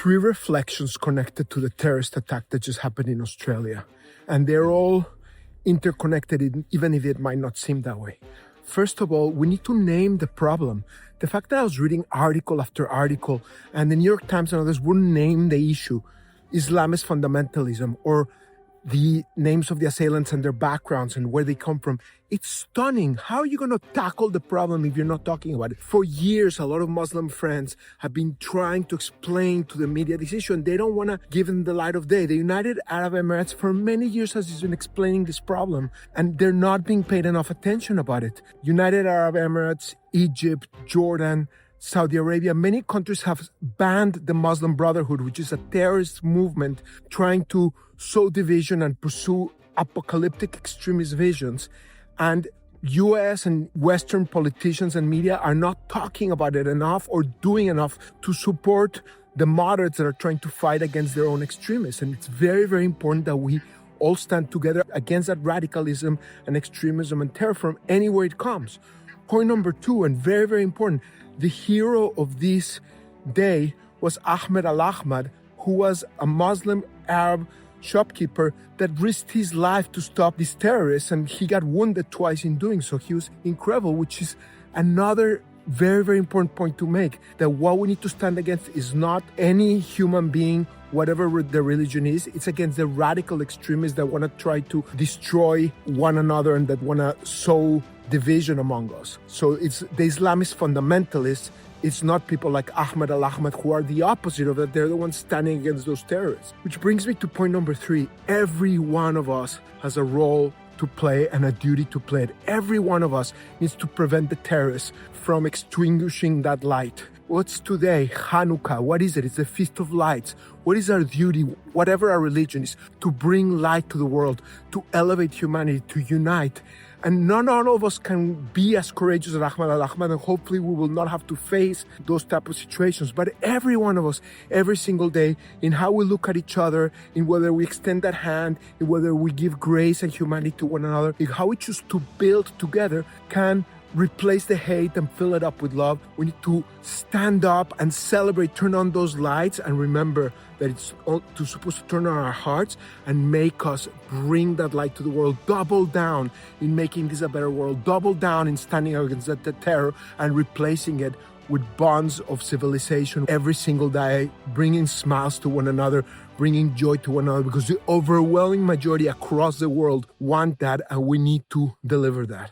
three reflections connected to the terrorist attack that just happened in Australia. And they're all interconnected, even if it might not seem that way. First of all, we need to name the problem. The fact that I was reading article after article and the New York Times and others wouldn't name the issue, Islamist fundamentalism, or the names of the assailants and their backgrounds and where they come from. It's stunning. How are you going to tackle the problem if you're not talking about it? For years, a lot of Muslim friends have been trying to explain to the media this issue, and they don't want to give them the light of day. The United Arab Emirates for many years has been explaining this problem, and they're not being paid enough attention about it. United Arab Emirates, Egypt, Jordan, Saudi Arabia, many countries have banned the Muslim Brotherhood, which is a terrorist movement trying to sow division and pursue apocalyptic extremist visions. And US and Western politicians and media are not talking about it enough or doing enough to support the moderates that are trying to fight against their own extremists. And it's very, very important that we all stand together against that radicalism and extremism and terror from anywhere it comes. Point number two, and very, very important, the hero of this day was Ahmed Al Ahmad, who was a Muslim Arab shopkeeper that risked his life to stop these terrorists, and he got wounded twice in doing so. He was incredible, which is another very, very important point to make, that what we need to stand against is not any human being, whatever the religion is. It's against the radical extremists that want to try to destroy one another and that want to sow division among us. So it's the Islamist fundamentalists. It's not people like Ahmed Al Ahmad who are the opposite of that. They're the ones standing against those terrorists. Which brings me to point number three. Every one of us has a role to play and a duty to play. Every one of us needs to prevent the terrorists from extinguishing that light. What's today? Hanukkah. What is it? It's the Feast of Lights. What is our duty, whatever our religion is, to bring light to the world, to elevate humanity, to unite. And not all of us can be as courageous as Ahmed Al Ahmad, and hopefully we will not have to face those type of situations. But every one of us, every single day, in how we look at each other, in whether we extend that hand, in whether we give grace and humanity to one another, in how we choose to build together, can replace the hate and fill it up with love. We need to stand up and celebrate, turn on those lights, and remember that it's supposed to turn on our hearts and make us bring that light to the world. Double down in making this a better world. Double down in standing against the terror and replacing it with bonds of civilization every single day, bringing smiles to one another, bringing joy to one another, because the overwhelming majority across the world want that, and we need to deliver that.